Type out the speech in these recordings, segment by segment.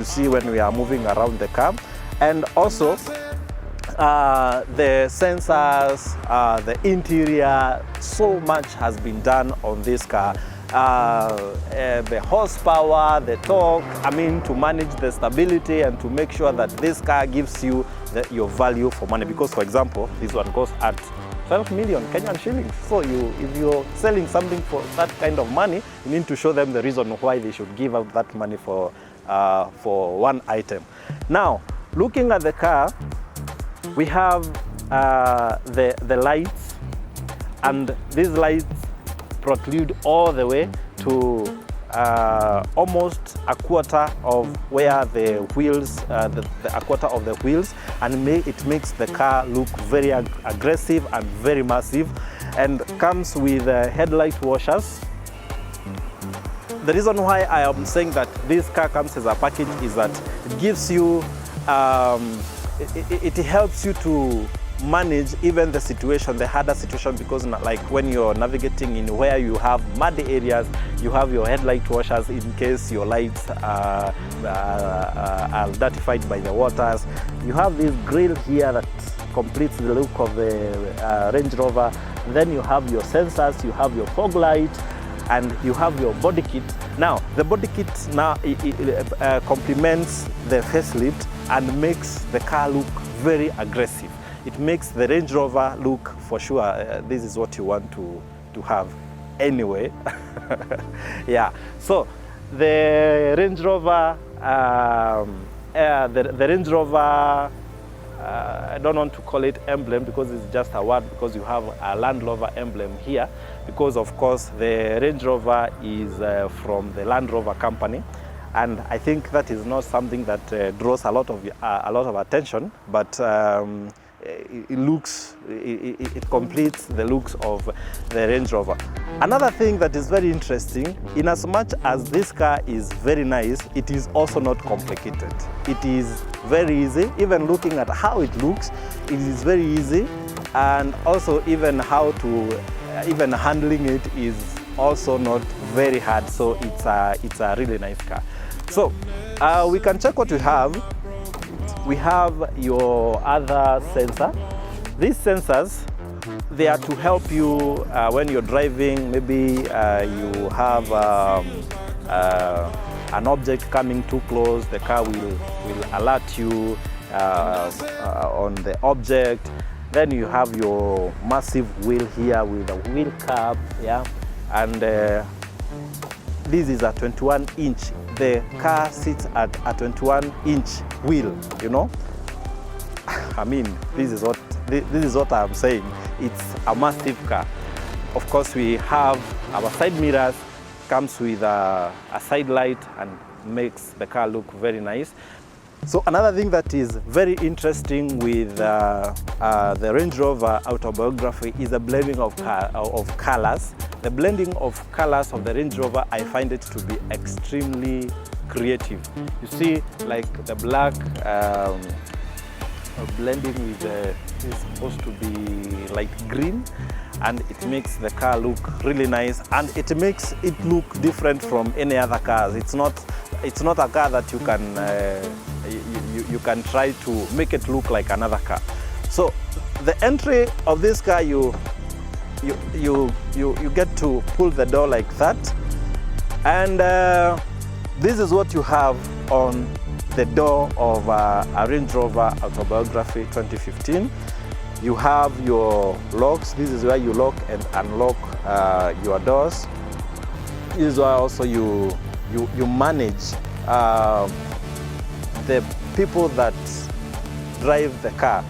see when we are moving around the car. And also the sensors, the interior, so much has been done on this car. The horsepower, the torque, I mean, to manage the stability and to make sure that this car gives you your value for money. Because, for example, this one goes at 12 million Kenyan shillings. So if you're selling something for that kind of money, you need to show them the reason why they should give out that money for one item. Now, looking at the car, we have the lights, and these lights protrude all the way to almost a quarter of where the wheels, a quarter of the wheels, and it makes the car look very aggressive and very massive, and comes with headlight washers. The reason why I am saying that this car comes as a package is that it gives you, it helps you to manage even the situation, the harder situation, because like when you're navigating in where you have muddy areas, you have your headlight washers in case your lights are dirtified by the waters. You have this grille here that completes the look of the Range Rover. And then you have your sensors, you have your fog light, and you have your body kit. Now, the body kit now complements the facelift and makes the car look very aggressive. It makes the Range Rover look, for sure, this is what you want to have anyway. Yeah, so the Range Rover, the Range Rover, I don't want to call it emblem because it's just a word, because you have a Land Rover emblem here, because of course the Range Rover is from the Land Rover company. And I think that is not something that draws a lot of attention, but it completes the looks of the Range Rover. Another thing that is very interesting, in as much as this car is very nice, it is also not complicated. It is very easy. Even looking at how it looks, it is very easy, and also even even handling it is also not very hard. So it's a really nice car. So we can check what we have. We have your other sensor. These sensors, they are to help you when you're driving. Maybe you have an object coming too close. The car will alert you on the object. Then you have your massive wheel here with a wheel cap, yeah, and this is a 21-inch. The car sits at a 21-inch wheel, you know. I mean, this is what I'm saying. It's a massive car. Of course, we have our side mirrors, comes with a side light and makes the car look very nice. So another thing that is very interesting with the Range Rover Autobiography is the blending of colors. The blending of colors of the Range Rover, I find it to be extremely creative. You see, like the black blending with is supposed to be light green, and it makes the car look really nice, and it makes it look different from any other cars. It's not a car that you can you can try to make it look like another car. So the entry of this car, you get to pull the door like that, and this is what you have on the door of a Range Rover Autobiography 2015. You have your locks. This is where you lock and unlock your doors. This is where also you manage the people that drive the car.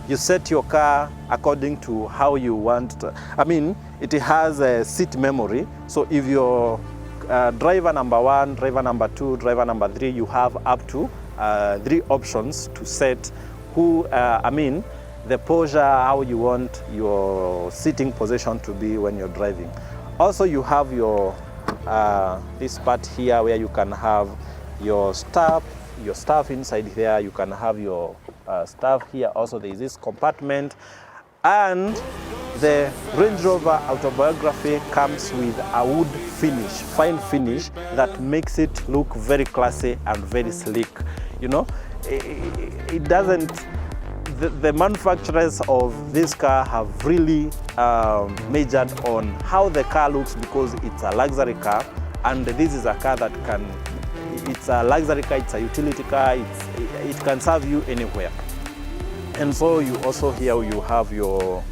You set your car according to how you want to. I mean, it has a seat memory. So if you're driver number 1, driver number 2, driver number 3, you have up to 3 options to set the posture, how you want your sitting position to be when you're driving. Also, you have your this part here where you can have your stuff inside here. You can have your stuff here. Also, there is this compartment, and The Range Rover Autobiography comes with a wood finish, fine finish, that makes it look very classy and very sleek. You know, it doesn't, the manufacturers of this car have really majored on how the car looks, because it's a luxury car, and this is a car that can, it's a luxury car, it's a utility car, it can serve you anywhere. And so you also here you have your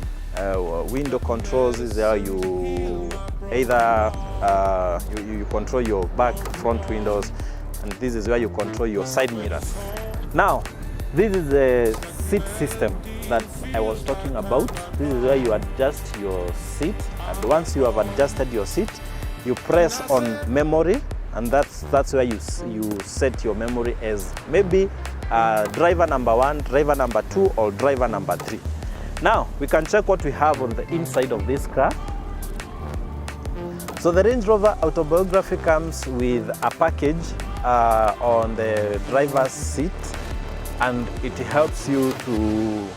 window controls. Is there you either you control your back front windows, and this is where you control your side mirrors. Now this is the seat system that I was talking about. This is where you adjust your seat, and once you have adjusted your seat, you press on memory, and that's where you set your memory as maybe driver number 1, driver number 2, or driver number 3. Now we can check what we have on the inside of this car. So the Range Rover Autobiography comes with a package on the driver's seat, and it helps you to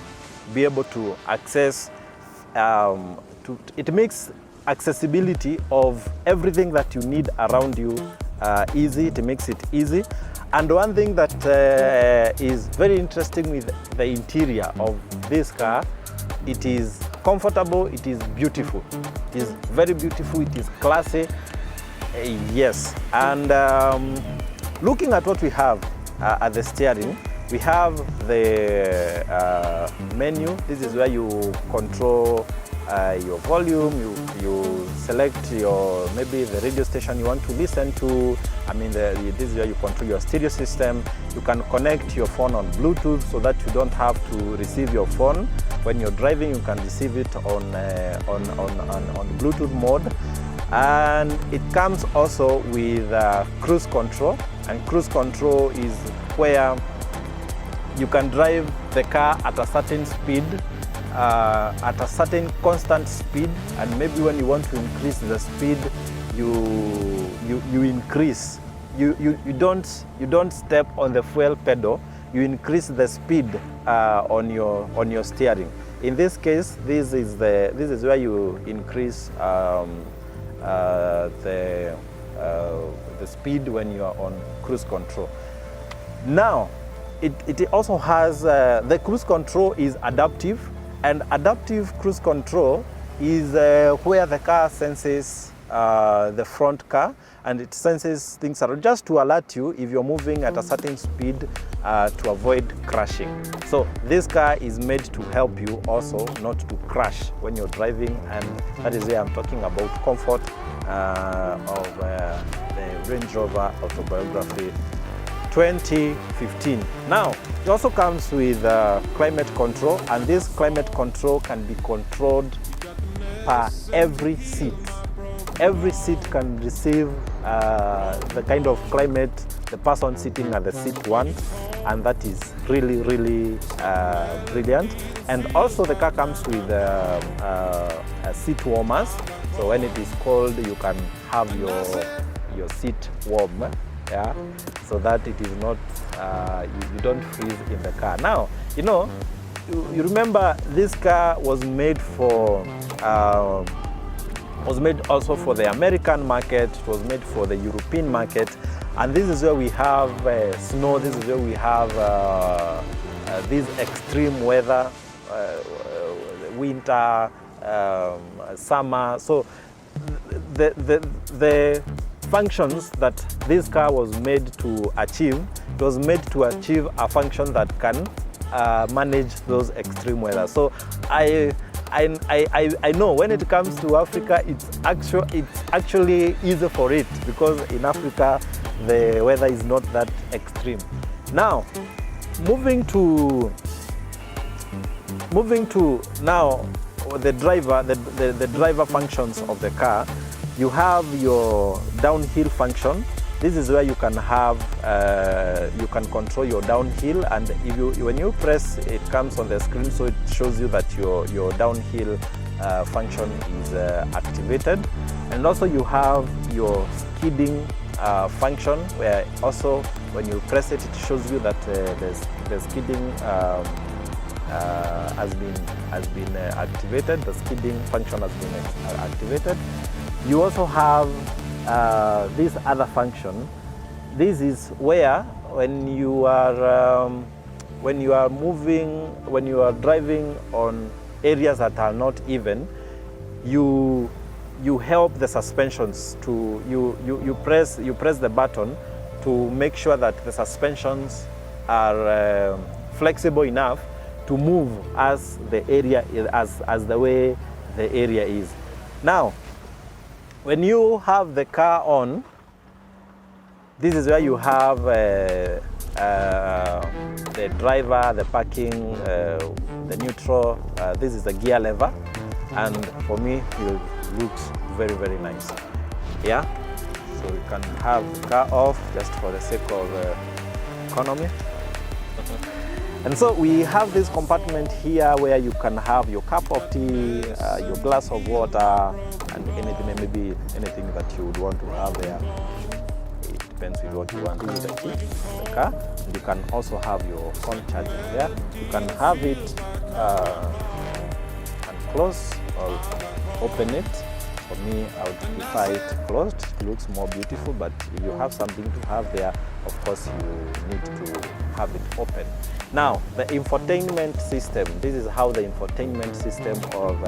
be able to access, it makes accessibility of everything that you need around you easy. It makes it easy. And one thing that is very interesting with the interior of this car, it is comfortable, it is beautiful. It is very beautiful, it is classy, yes. And looking at what we have at the steering, we have the menu. This is where you control your volume, you select your, maybe the radio station you want to listen to. I mean, this is where you control your stereo system. You can connect your phone on Bluetooth so that you don't have to receive your phone. When you're driving, you can receive it on Bluetooth mode. And it comes also with cruise control. And cruise control is where you can drive the car at a certain speed, at a certain constant speed, and maybe when you want to increase the speed, you increase. You don't step on the fuel pedal. You increase the speed on your steering. In this case, this is where you increase the speed when you are on cruise control. Now, it also has the cruise control is adaptive. And adaptive cruise control is where the car senses the front car, and it senses things around, just to alert you if you're moving at a certain speed to avoid crashing. So this car is made to help you also not to crash when you're driving, and that is where I'm talking about comfort of the Range Rover Autobiography 2015. Now, it also comes with climate control, and this climate control can be controlled per every seat. Every seat can receive the kind of climate the person sitting at the seat wants, and that is really, really brilliant. And also the car comes with seat warmers, so when it is cold, you can have your seat warm. Yeah, so that it is not, you don't freeze in the car. Now, you know, you remember this car was made for, was made also for the American market. It was made for the European market, and this is where we have snow. This is where we have this extreme weather, winter, summer. So the functions that this car was made to achieve, it was made to achieve a function that can manage those extreme weather. So I know when it comes to Africa, it's actually easy for it, because in Africa the weather is not that extreme. Now, moving to now the driver functions of the car. You have your downhill function. This is where you can have, you can control your downhill, and when you press, it comes on the screen, so it shows you that your downhill function is activated. And also you have your skidding function, where also when you press it, it shows you that the skidding has been activated. The skidding function has been activated. You also have this other function. This is where when you are driving on areas that are not even, you help the suspensions to you press the button to make sure that the suspensions are flexible enough to move as the area as the way the area is. Now, when you have the car on, this is where you have the driver, the parking, the neutral. This is the gear lever, and for me, it looks very, very nice. Yeah, so you can have the car off just for the sake of economy. And so we have this compartment here where you can have your cup of tea, your glass of water, and maybe anything that you would want to have there. It depends with what you want to do the key in the car. And you can also have your phone charging there. You can have it close or open it. For me, I would prefer it closed. It looks more beautiful, but if you have something to have there, of course you need to have it open. Now, the infotainment system. This is how the infotainment system of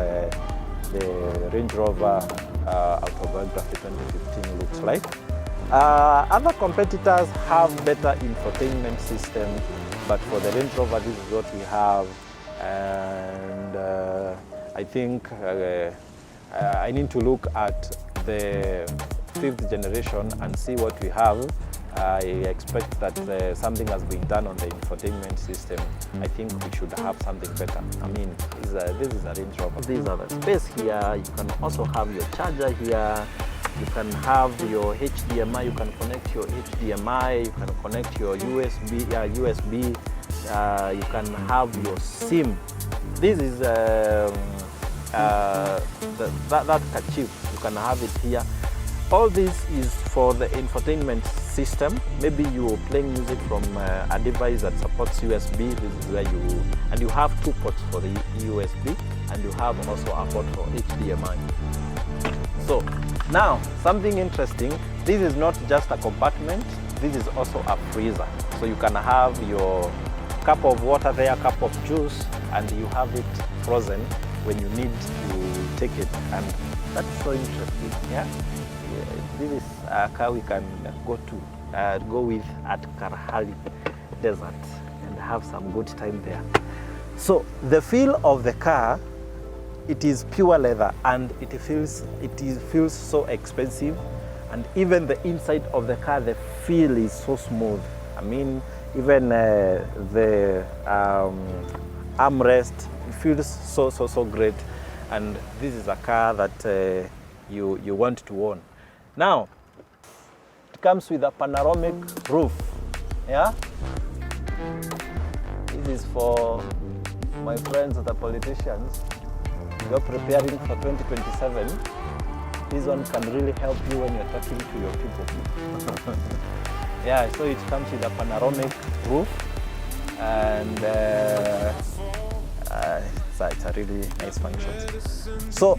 the Range Rover Autobiography 2015 looks like. Other competitors have better infotainment system, but for the Range Rover, this is what we have. And I think I need to look at the 5th generation and see what we have. I expect that something has been done on the infotainment system. I think we should have something better. I mean, this is a Range Rover. These are the space here. You can also have your charger here. You can have your HDMI. You can connect your HDMI. You can connect your USB. You can have your SIM. This is that kerchief. You can have it here. All this is for the infotainment system. Maybe you're playing music from a device that supports USB. This is where you have 2 ports for the USB, and you have also a port for HDMI. So now, something interesting, this is not just a compartment, this is also a freezer. So you can have your cup of water there, cup of juice, and you have it frozen when you need to take it. And that's so interesting, yeah? This is a car we can go with at Kalahari Desert and have some good time there. So the feel of the car, it is pure leather, and it feels so expensive. And even the inside of the car, the feel is so smooth. I mean, even the armrest feels so great. And this is a car that you want to own. Now, it comes with a panoramic roof. Yeah, this is for my friends, the politicians. You're preparing for 2027. This one can really help you when you're talking to your people. Yeah, so it comes with a panoramic roof, and it's a really nice function. So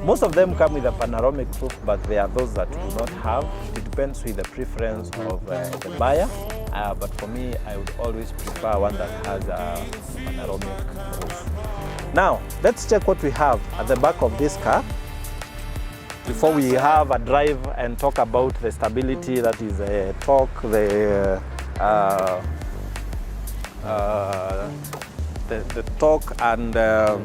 most of them come with a panoramic roof, but there are those that do not have. It depends with the preference of the buyer. But for me, I would always prefer one that has a panoramic roof. Now, let's check what we have at the back of this car before we have a drive and talk about the stability, that is torque, the torque and the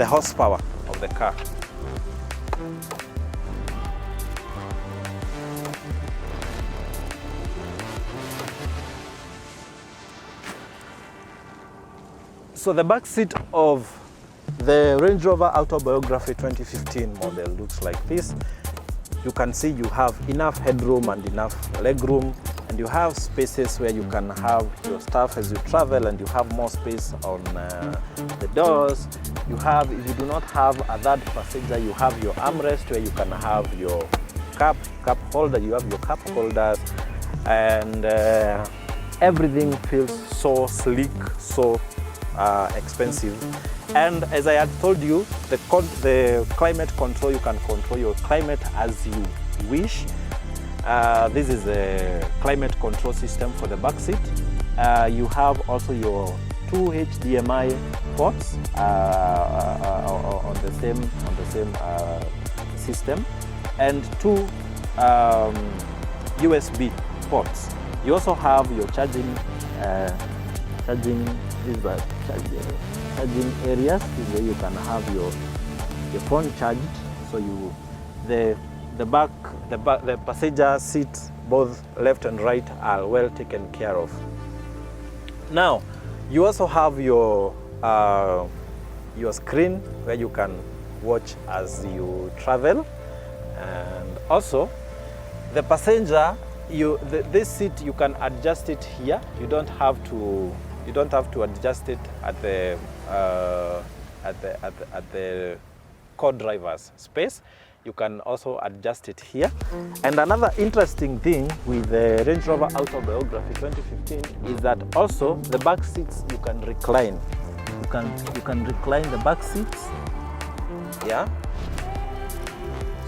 horsepower of the car. So the back seat of the Range Rover Autobiography 2015 model looks like this. You can see you have enough headroom and enough legroom, and you have spaces where you can have your stuff as you travel, and you have more space on the doors. You have, if you do not have a third passenger, you have your armrest where you can have your cup holder. You have your cup holders, and everything feels so sleek, so expensive. And as I had told you, the climate control, you can control your climate as you wish. This is a climate control system for the back seat. You have also your 2 HDMI ports on the same system, and 2 USB ports. You also have your charging areas where you can have your phone charged. So the passenger seats, both left and right, are well taken care of. Now, you also have your screen where you can watch as you travel, and also the passenger, this seat you can adjust it here. You don't have to adjust it at the co-driver's space. You can also adjust it here. And another interesting thing with the Range Rover Autobiography 2015 is that also the back seats you can recline. You can recline the back seats, yeah.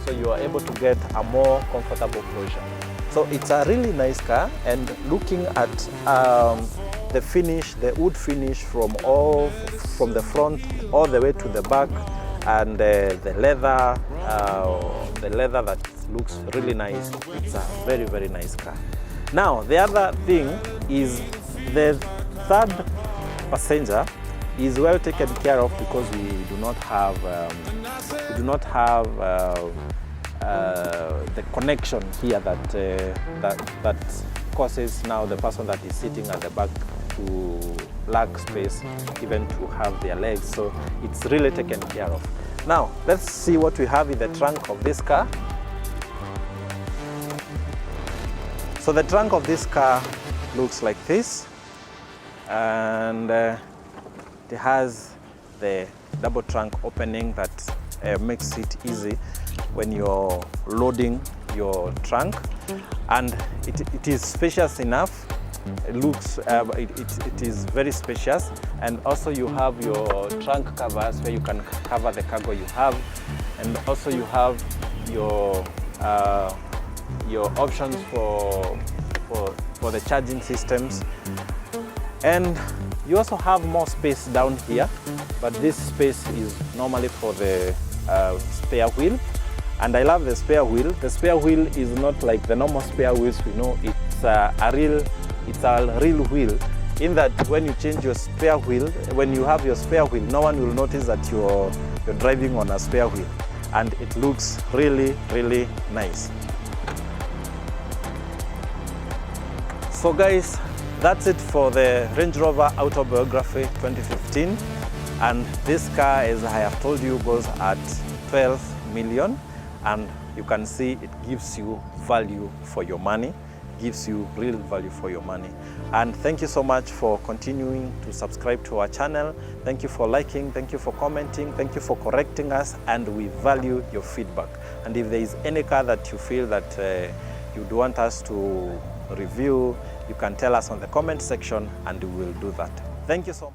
So you are able to get a more comfortable position. So it's a really nice car, and looking at the finish, the wood finish from the front all the way to the back, and the leather that looks really nice. It's a very, very nice car. Now, the other thing is the third passenger is well taken care of, because we do not have the connection here that causes now the person that is sitting at the back to lack space even to have their legs. So it's really taken care of. Now let's see what we have in the trunk of this car. So the trunk of this car looks like this, and it has the double trunk opening that makes it easy when you're loading your trunk, and it is spacious enough. It looks it is very spacious, and also you have your trunk covers where you can cover the cargo you have, and also you have your options for the charging systems, and you also have more space down here, but this space is normally for the spare wheel. And I love the spare wheel. The spare wheel is not like the normal spare wheels we know. It's a real wheel, in that when you change your spare wheel, when you have your spare wheel, no one will notice that you're driving on a spare wheel, and it looks really, really nice. So guys, that's it for the Range Rover Autobiography 2015, and this car, as I have told you, goes at 12 million, and you can see it gives you value for your money, gives you real value for your money. And thank you so much for continuing to subscribe to our channel. Thank you for liking, thank you for commenting, thank you for correcting us, and we value your feedback. And if there is any car that you feel that you'd want us to review, you can tell us on the comment section, and we will do that. Thank you so much.